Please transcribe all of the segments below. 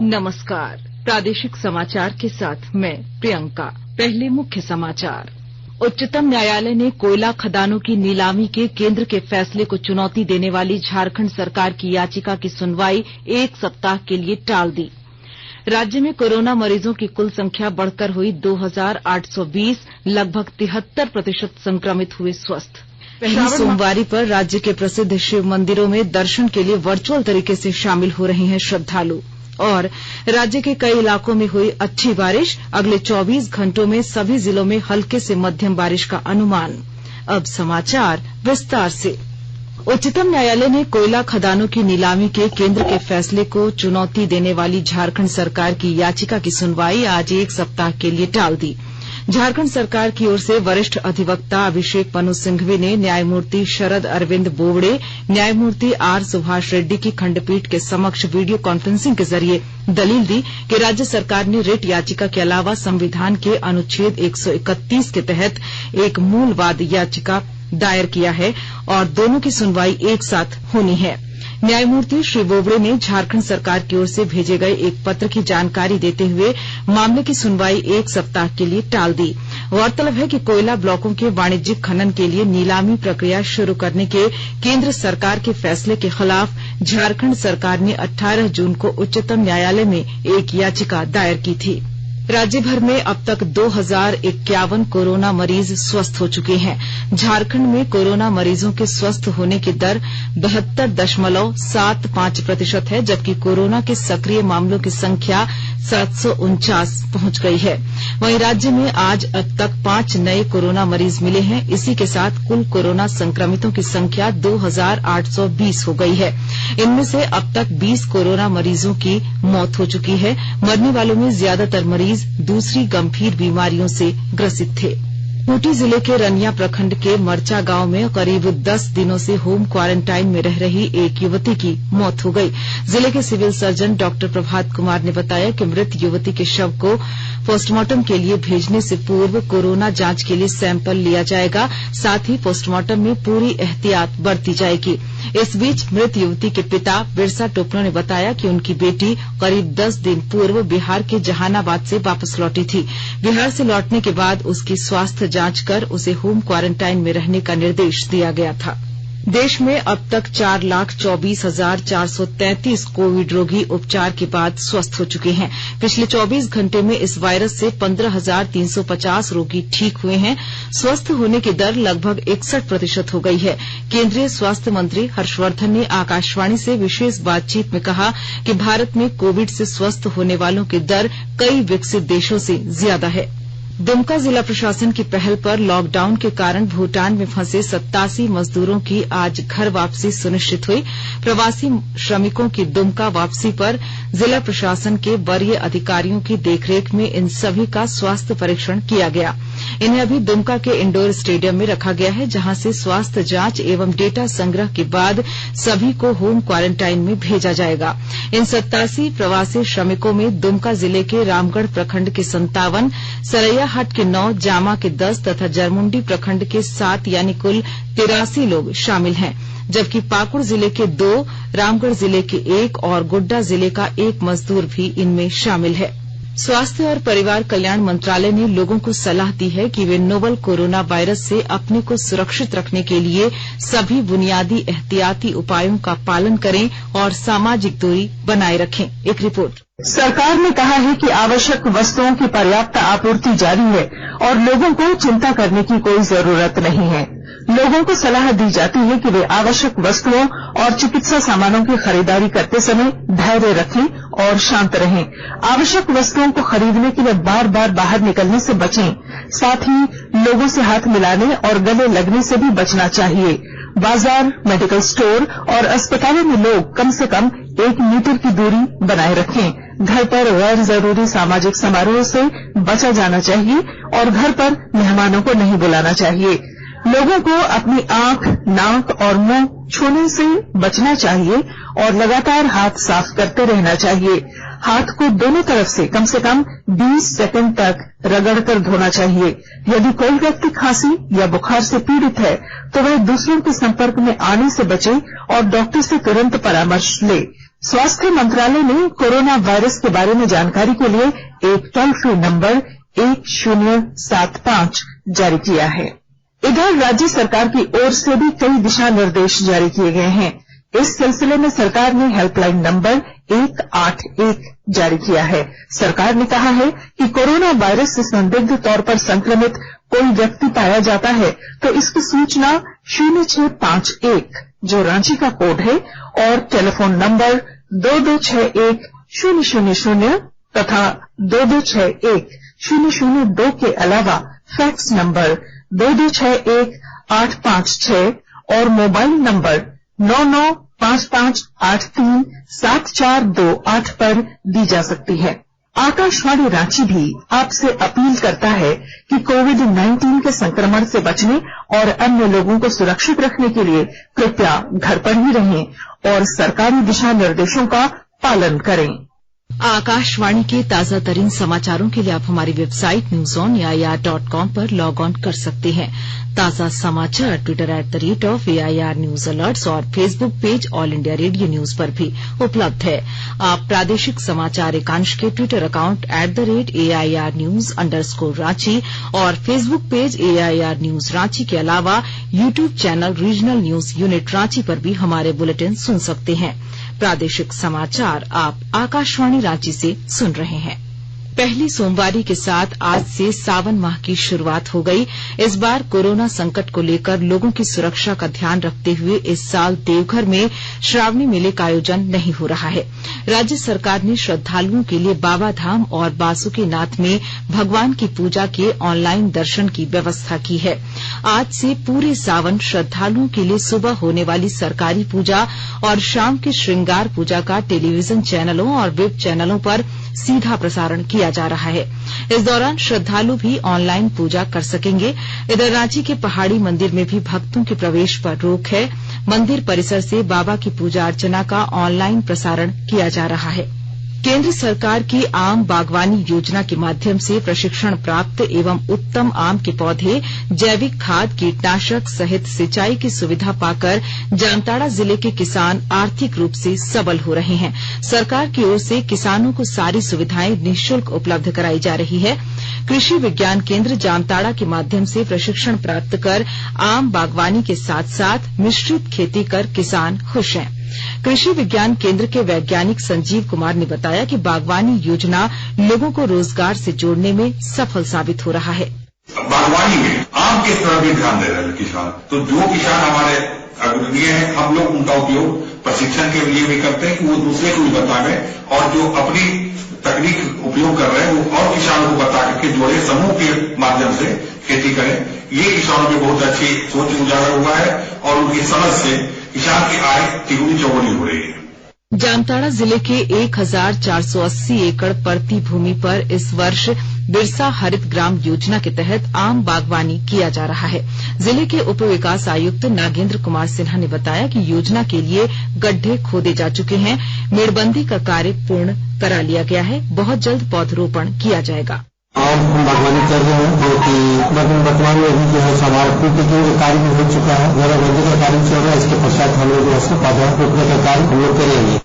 नमस्कार। प्रादेशिक समाचार के साथ मैं प्रियंका। पहले मुख्य समाचार। उच्चतम न्यायालय ने कोयला खदानों की नीलामी के केंद्र के फैसले को चुनौती देने वाली झारखंड सरकार की याचिका की सुनवाई 1 सप्ताह के लिए टाल दी। राज्य में कोरोना मरीजों की कुल संख्या बढ़कर हुई 2820, लगभग 73% संक्रमित हुए स्वस्थ। पहली सोमवारी पर राज्य के प्रसिद्ध शिव मंदिरों में दर्शन के लिए वर्चुअल तरीके से शामिल हो रहे हैं श्रद्धालु। और राज्य के कई इलाकों में हुई अच्छी बारिश, अगले 24 घंटों में सभी जिलों में हल्के से मध्यम बारिश का अनुमान। अब समाचार विस्तार से। उच्चतम न्यायालय ने कोयला खदानों की नीलामी के केंद्र के फैसले को चुनौती देने वाली झारखंड सरकार की याचिका की सुनवाई आज 1 सप्ताह के लिए टाल दी। झारखंड सरकार की ओर से वरिष्ठ अधिवक्ता अभिषेक मनु सिंघवी ने न्यायमूर्ति शरद अरविंद बोबड़े, न्यायमूर्ति आर सुभाष रेड्डी की खंडपीठ के समक्ष वीडियो कॉन्फ्रेंसिंग के जरिए दलील दी कि राज्य सरकार ने रिट याचिका के अलावा संविधान के अनुच्छेद 131 के तहत एक मूल वाद याचिका दायर किया है और दोनों की सुनवाई एक साथ होनी है। न्यायमूर्ति श्री बोबड़े ने झारखंड सरकार की ओर से भेजे गए एक पत्र की जानकारी देते हुए मामले की सुनवाई 1 सप्ताह के लिए टाल दी। गौरतलब है कि कोयला ब्लॉकों के वाणिज्यिक खनन के लिए नीलामी प्रक्रिया शुरू करने के केंद्र सरकार के फैसले के खिलाफ झारखंड सरकार ने 18 जून को उच्चतम न्यायालय में एक याचिका दायर की थी। राज्य भर में अब तक 2051 कोरोना मरीज स्वस्थ हो चुके हैं। झारखंड में कोरोना मरीजों के स्वस्थ होने की दर 72.75% है, जबकि कोरोना के सक्रिय मामलों की संख्या 749 पहुंच गई है। वहीं राज्य में आज अब तक 5 नए कोरोना मरीज मिले हैं। इसी के साथ कुल कोरोना संक्रमितों की संख्या 2820 हो गई है। इनमें से अब तक 20 कोरोना मरीजों की मौत हो चुकी है। मरने वालों में ज्यादातर मरीज दूसरी गंभीर बीमारियों से ग्रसित थे। खूंटी जिले के रनिया प्रखंड के मरचा गांव में करीब 10 दिनों से होम क्वारंटाइन में रह रही एक युवती की मौत हो गई। जिले के civil surgeon doctor Prabhat Kumar ने बताया कि मृत युवती के शव को पोस्टमार्टम के लिए भेजने से पूर्व कोरोना जांच के लिए सैंपल लिया जाएगा। साथ ही पोस्टमार्टम में पूरी एहतियात बरती जाएगी। इस बीच मृत युवती के पिता बिरसा टोपनो ने बताया कि उनकी बेटी करीब 10 दिन पूर्व बिहार के जहानाबाद से वापस लौटी थी। बिहार से लौटने के बाद उसकी स्वास्थ्य जांच कर उसे होम क्वारंटाइन में रहने का निर्देश दिया गया था। देश में अब तक 4,24,433 कोविड रोगी उपचार के बाद स्वस्थ हो चुके हैं। पिछले 24 घंटे में इस वायरस से 15,350 रोगी ठीक हुए हैं। स्वस्थ होने की दर लगभग 61% हो गई है। केंद्रीय स्वास्थ्य मंत्री हर्षवर्धन ने आकाशवाणी से विशेष बातचीत में कहा कि भारत में कोविड से स्वस्थ होने वालों की दर कई विकसित देशों से ज्यादा है। दुमका जिला प्रशासन की पहल पर लॉकडाउन के कारण भूटान में फंसे 87 मजदूरों की आज घर वापसी सुनिश्चित हुई। प्रवासी श्रमिकों की दुमका वापसी पर जिला प्रशासन के वरीय अधिकारियों की देखरेख में इन सभी का स्वास्थ्य परीक्षण किया गया। इन्हें अभी दुमका के इंडोर स्टेडियम में रखा गया है, जहां से स्वास्थ्य जांच एवं डेटा संग्रह के बाद सभी को होम क्वारंटाइन में भेजा जाएगा। इन 87 प्रवासी श्रमिकों में दुमका जिले के रामगढ़ प्रखंड के 57, सरैयाहाट के 9, जामा के 10 तथा जरमुंडी प्रखंड के 7 यानी कुल 83 लोग शामिल हैं। जबकि पाकुड़ जिले के 2, रामगढ़ जिले के 1 और गोड्डा जिले का 1 मजदूर भी इनमें शामिल है। स्वास्थ्य और परिवार कल्याण मंत्रालय ने लोगों को सलाह दी है कि वे नोवल कोरोना वायरस से अपने को सुरक्षित रखने के लिए सभी बुनियादी एहतियाती उपायों का पालन करें और सामाजिक दूरी बनाए रखें। एक रिपोर्ट। सरकार ने कहा है कि आवश्यक वस्तुओं की पर्याप्त आपूर्ति जारी है और लोगों को चिंता करने की कोई जरूरत नहीं है। लोगों को सलाह दी जाती है कि वे आवश्यक वस्तुओं और चिकित्सा सामानों की खरीदारी करते समय धैर्य रखें और शांत रहें। आवश्यक वस्तुओं को खरीदने के लिए बार बार बाहर निकलने से बचें। साथ ही लोगों से हाथ मिलाने और गले लगने से भी बचना चाहिए। बाजार, मेडिकल स्टोर और अस्पतालों में लोग कम से कम 1 मीटर की दूरी बनाए रखें। घर पर गैर जरूरी सामाजिक समारोह से बचा जाना चाहिए और घर पर मेहमानों को नहीं बुलाना चाहिए। लोगों को अपनी आंख, नाक और मुंह छूने से बचना चाहिए और लगातार हाथ साफ करते रहना चाहिए। हाथ को दोनों तरफ से कम 20 सेकंड तक रगड़कर धोना चाहिए। यदि कोई व्यक्ति खांसी या बुखार से पीड़ित है तो वह दूसरों के संपर्क में आने से बचे और डॉक्टर से तुरंत परामर्श ले। स्वास्थ्य मंत्रालय ने कोरोना वायरस के बारे में जानकारी के लिए एक टोल फ्री नंबर 1075 जारी किया है। इधर राज्य सरकार की ओर से भी कई दिशा निर्देश जारी किए गए हैं। इस सिलसिले में सरकार ने हेल्पलाइन नंबर 181 जारी किया है। सरकार ने कहा है कि कोरोना वायरस से संदिग्ध तौर पर संक्रमित कोई व्यक्ति पाया जाता है तो इसकी सूचना 0651 जो रांची का कोड है और टेलीफोन नंबर 2261-000 तथा 2261-002 के अलावा फैक्स नंबर 2261-856 और मोबाइल नंबर 9955837428 पर दी जा सकती है। आकाशवाणी रांची भी आपसे अपील करता है कि कोविड-19 के संक्रमण से बचने और अन्य लोगों को सुरक्षित रखने के लिए कृपया घर पर ही रहें और सरकारी दिशा निर्देशों का पालन करें। आकाशवाणी के ताजा तरीन समाचारों के लिए आप हमारी वेबसाइट newsonair.com पर लॉग ऑन कर सकते हैं। ताजा समाचार ट्विटर @AIR न्यूज अलर्ट्स और Facebook page all India radio news पर भी उपलब्ध है। आप प्रादेशिक समाचार एकांश के ट्विटर अकाउंट @AIR News_Ranchi और Facebook page AIR news Ranchi के अलावा YouTube channel regional news unit Ranchi पर भी हमारे बुलेटिन सुन सकते हैं। प्रादेशिक समाचार आप आकाशवाणी रांची से सुन रहे हैं। पहली सोमवारी के साथ आज से सावन माह की शुरुआत हो गई। इस बार कोरोना संकट को लेकर लोगों की सुरक्षा का ध्यान रखते हुए इस साल देवघर में श्रावणी मेले का आयोजन नहीं हो रहा है। राज्य सरकार ने श्रद्धालुओं के लिए बाबाधाम और बासुकीनाथ में भगवान की पूजा के ऑनलाइन दर्शन की व्यवस्था की है। आज से पूरे सावन श्रद्धालुओं के लिए सुबह होने वाली सरकारी पूजा और शाम की श्रृंगार पूजा का टेलीविजन चैनलों और वेब चैनलों पर सीधा प्रसारण किया जा रहा है। इस दौरान श्रद्धालु भी ऑनलाइन पूजा कर सकेंगे। इधर रांची के पहाड़ी मंदिर में भी भक्तों के प्रवेश पर रोक है। मंदिर परिसर से बाबा की पूजा अर्चना का ऑनलाइन प्रसारण किया जा रहा है। केंद्र सरकार की आम बागवानी योजना के माध्यम से प्रशिक्षण प्राप्त एवं उत्तम आम के पौधे, जैविक खाद, कीटनाशक सहित सिंचाई की सुविधा पाकर जामताड़ा जिले के किसान आर्थिक रूप से सबल हो रहे हैं। सरकार की ओर से किसानों को सारी सुविधाएं निःशुल्क उपलब्ध कराई जा रही है। कृषि विज्ञान केंद्र जामताड़ा के माध्यम से प्रशिक्षण प्राप्त कर आम बागवानी के साथ साथ मिश्रित खेती कर किसान खुश हैं। कृषि विज्ञान केंद्र के वैज्ञानिक संजीव कुमार ने बताया कि बागवानी योजना लोगों को रोजगार से जोड़ने में सफल साबित हो रहा है। बागवानी में आम के तरफ भी ध्यान दे रहे हैं किसान। तो जो किसान हमारे अग्रणीय हैं, हम लोग उनका उपयोग प्रशिक्षण के लिए भी करते हैं कि वो दूसरे को भी बताएं और जो अपनी तकनीक उपयोग कर रहे हैं वो और किसानों को बता करके जोड़े, समूह के माध्यम से खेती करें। ये किसानों में बहुत अच्छी सोच उजागर हुआ है और उनकी समझ से किसान की आय तिगुनी चौगुनी हो रही है। जामताड़ा जिले के 1480 एकड़ परती भूमि पर इस वर्ष बिरसा हरित ग्राम योजना के तहत आम बागवानी किया जा रहा है। जिले के उप विकास आयुक्त नागेंद्र कुमार सिन्हा ने बताया कि योजना के लिए गड्ढे खोदे जा चुके हैं। मेड़बंदी का कार्य पूर्ण करा लिया गया है। बहुत जल्द पौधरोपण किया जाएगा। आम बागवानी कर रहे हैं जो कि वर्तमान में अभी जो है समाप्ति के कार्य भी हो चुका है। घेराबंदी का कार्य चल रहा है। इसके पश्चात हम लोग पौधा रोपने का कार्य हम लोग करेंगे।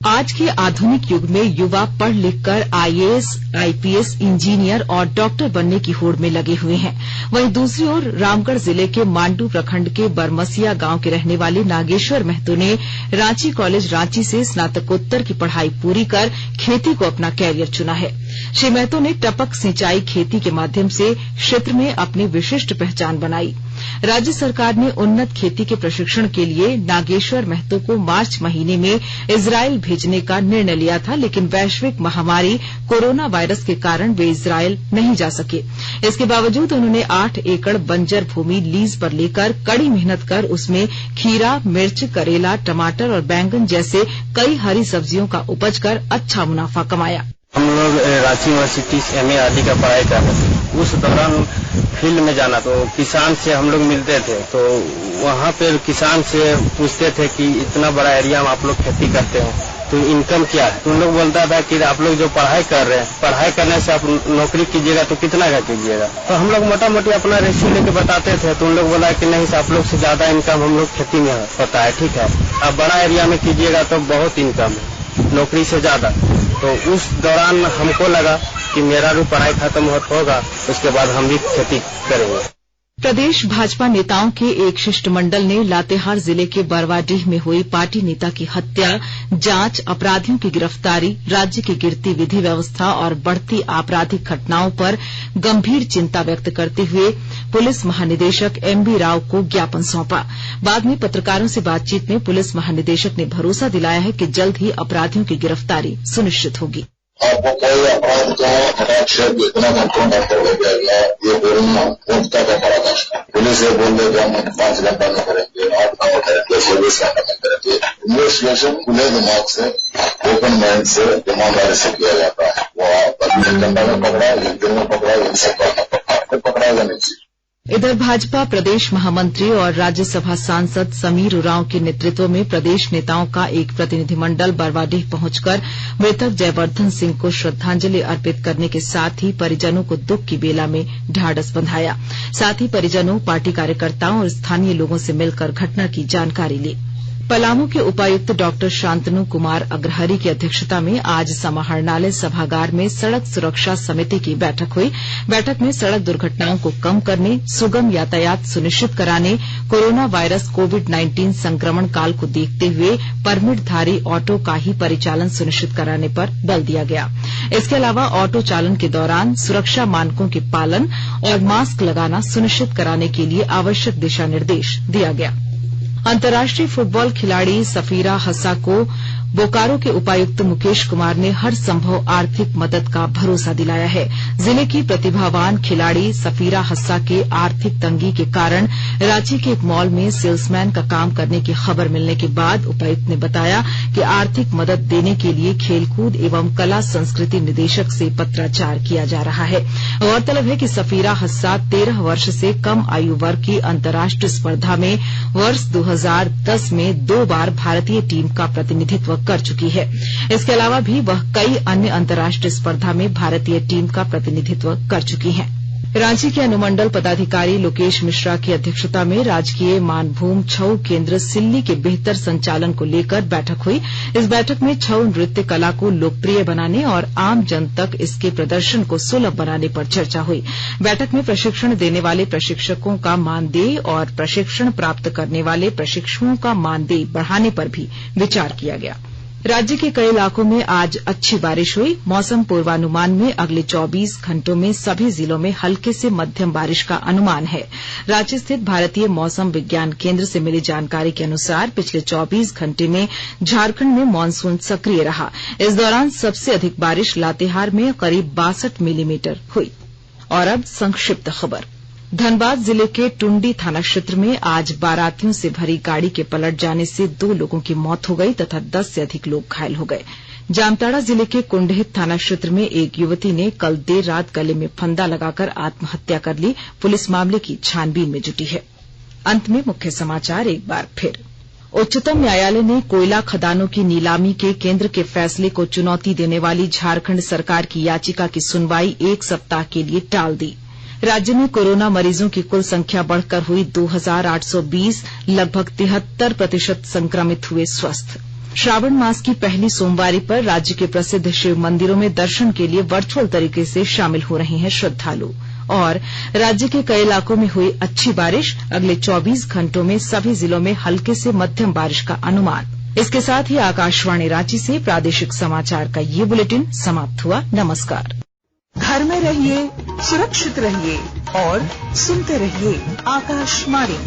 आज के आधुनिक युग में युवा पढ़ लिख कर IAS, IPS, इंजीनियर और डॉक्टर बनने की होड़ में लगे हुए हैं। वहीं दूसरी ओर रामगढ़ जिले के मांडू प्रखंड के बरमसिया गांव के रहने वाले नागेश्वर महतो ने रांची कॉलेज रांची से स्नातकोत्तर की पढ़ाई पूरी कर खेती को अपना कैरियर चुना है। श्री महतो ने टपक सिंचाई खेती के माध्यम से क्षेत्र में अपनी विशिष्ट पहचान बनाई। राज्य सरकार ने उन्नत खेती के प्रशिक्षण के लिए नागेश्वर महतो को मार्च महीने में इजराइल भेजने का निर्णय लिया था, लेकिन वैश्विक महामारी कोरोना वायरस के कारण वे इजराइल नहीं जा सके। इसके बावजूद उन्होंने 8 एकड़ बंजर भूमि लीज पर लेकर कड़ी मेहनत कर उसमें खीरा, मिर्च, करेला, टमाटर और बैंगन जैसे कई हरी सब्जियों का उपज कर अच्छा मुनाफा कमाया। हम लोग रांची यूनिवर्सिटी से MA आदि का पढ़ाई कर रहे थे। उस दौरान फील्ड में जाना तो किसान से हम लोग मिलते थे, तो वहाँ पे किसान से पूछते थे कि इतना बड़ा एरिया में आप लोग खेती करते हो तो इनकम क्या है। तो उन लोग बोलता था कि आप लोग जो पढ़ाई कर रहे हैं, पढ़ाई करने से आप नौकरी कीजिएगा तो कितना का कीजिएगा। तो हम लोग मोटा मोटी अपना रेशियो लेके बताते थे, तो उन लोग बोला कि नहीं आप लोग से ज्यादा इनकम हम लोग खेती में होता है। ठीक है, आप बड़ा एरिया में कीजिएगा तो बहुत इनकम है। नौकरी से ज्यादा। तो उस दौरान हमको लगा कि मेरा भी पढ़ाई खत्म होगा, उसके बाद हम भी खेती करेंगे। प्रदेश भाजपा नेताओं के एक शिष्टमंडल ने लातेहार जिले के बरवाडीह में हुई पार्टी नेता की हत्या, जांच, अपराधियों की गिरफ्तारी, राज्य की गिरती विधि व्यवस्था और बढ़ती आपराधिक घटनाओं पर गंभीर चिंता व्यक्त करते हुए पुलिस महानिदेशक एमबी राव को ज्ञापन सौंपा। बाद में पत्रकारों से बातचीत में पुलिस महानिदेशक ने भरोसा दिलाया है कि जल्द ही अपराधियों की गिरफ्तारी सुनिश्चित होगी। आपको कोई अपराध का हस्ताक्षेप इतना कंट्रोल हो जाएगा, ये बोलना मूर्खता का पराकाष्ठा। पुलिस ये बोल देगा हम 5 घंटा में करेंगे, 8 घंटा करेंगे, 24 घंटा में करेंगे। इन्वेस्टिगेशन खुले दिमाग से, ओपन माइंड से, ईमानदारी से किया जाता है। वो 1 घंटा में पकड़ा, 1 दिन में पकड़ा, 1 सप्ताह में पकड़ा, तो पकड़ाएगा नहीं। इधर भाजपा प्रदेश महामंत्री और राज्यसभा सांसद समीर उरांव के नेतृत्व में प्रदेश नेताओं का एक प्रतिनिधिमंडल बरवाडीह पहुंचकर मृतक जयवर्धन सिंह को श्रद्धांजलि अर्पित करने के साथ ही परिजनों को दुख की बेला में ढाढस बंधाया। साथ ही परिजनों, पार्टी कार्यकर्ताओं और स्थानीय लोगों से मिलकर घटना की जानकारी ली। पलामू के उपायुक्त डॉक्टर शांतनु कुमार अग्रहरि की अध्यक्षता में आज समाहरणालय सभागार में सड़क सुरक्षा समिति की बैठक हुई। बैठक में सड़क दुर्घटनाओं को कम करने, सुगम यातायात सुनिश्चित कराने, कोरोना वायरस कोविड-19 संक्रमण काल को देखते हुए परमिटधारी ऑटो का ही परिचालन सुनिश्चित कराने पर बल दिया गया। इसके अलावा ऑटो चालन के दौरान सुरक्षा मानकों के पालन और मास्क लगाना सुनिश्चित कराने के लिए आवश्यक दिशा निर्देश दिया गया। अंतर्राष्ट्रीय फुटबॉल खिलाड़ी सफीरा हस्सा को बोकारो के उपायुक्त मुकेश कुमार ने हर संभव आर्थिक मदद का भरोसा दिलाया है। जिले की प्रतिभावान खिलाड़ी सफीरा हस्सा के आर्थिक तंगी के कारण रांची के एक मॉल में सेल्समैन का काम करने की खबर मिलने के बाद उपायुक्त ने बताया कि आर्थिक मदद देने के लिए खेलकूद एवं कला संस्कृति निदेशक से पत्राचार किया जा रहा है। गौरतलब है कि सफीरा हस्सा 13 वर्ष से कम आयु वर्ग की अंतर्राष्ट्रीय स्पर्धा में वर्ष 2010 में 2 बार भारतीय टीम का प्रतिनिधित्व कर चुकी है। इसके अलावा भी वह कई अन्य अंतर्राष्ट्रीय स्पर्धा में भारतीय टीम का प्रतिनिधित्व कर चुकी हैं। रांची के अनुमंडल पदाधिकारी लोकेश मिश्रा की अध्यक्षता में राजकीय मानभूम छऊ केंद्र सिल्ली के बेहतर संचालन को लेकर बैठक हुई। इस बैठक में छऊ नृत्य कला को लोकप्रिय बनाने और आम जन तक इसके प्रदर्शन को सुलभ बनाने पर चर्चा हुई। बैठक में प्रशिक्षण देने वाले प्रशिक्षकों का मानदेय और प्रशिक्षण प्राप्त करने वाले प्रशिक्षुओं का मानदेय बढ़ाने पर भी विचार किया गया। राज्य के कई इलाकों में आज अच्छी बारिश हुई। मौसम पूर्वानुमान में अगले 24 घंटों में सभी जिलों में हल्के से मध्यम बारिश का अनुमान है। रांची स्थित भारतीय मौसम विज्ञान केंद्र से मिली जानकारी के अनुसार पिछले 24 घंटे में झारखंड में मानसून सक्रिय रहा। इस दौरान सबसे अधिक बारिश लातेहार में करीब 62 मिलीमीटर हुई। और अब संक्षिप्त खबर। धनबाद जिले के टुंडी थाना क्षेत्र में आज बारातियों से भरी गाड़ी के पलट जाने से 2 लोगों की मौत हो गई तथा 10 से अधिक लोग घायल हो गए। जामताड़ा जिले के कुंडहित थाना क्षेत्र में एक युवती ने कल देर रात गले में फंदा लगाकर आत्महत्या कर ली। पुलिस मामले की छानबीन में जुटी है। अंत में मुख्य समाचार एक बार फिर। उच्चतम न्यायालय ने कोयला खदानों की नीलामी के केंद्र के फैसले को चुनौती देने वाली झारखंड सरकार की याचिका की सुनवाई 1 सप्ताह के लिए टाल दी। राज्य में कोरोना मरीजों की कुल संख्या बढ़कर हुई 2820, लगभग 73% संक्रमित हुए स्वस्थ। श्रावण मास की पहली सोमवारी पर राज्य के प्रसिद्ध शिव मंदिरों में दर्शन के लिए वर्चुअल तरीके से शामिल हो रहे हैं श्रद्धालु। और राज्य के कई इलाकों में हुई अच्छी बारिश, अगले 24 घंटों में सभी जिलों में हल्के से मध्यम बारिश का अनुमान। इसके साथ ही आकाशवाणी रांची से प्रादेशिक समाचार का ये बुलेटिन समाप्त हुआ। नमस्कार। घर में रहिए, सुरक्षित रहिए और सुनते रहिए आकाशवाणी।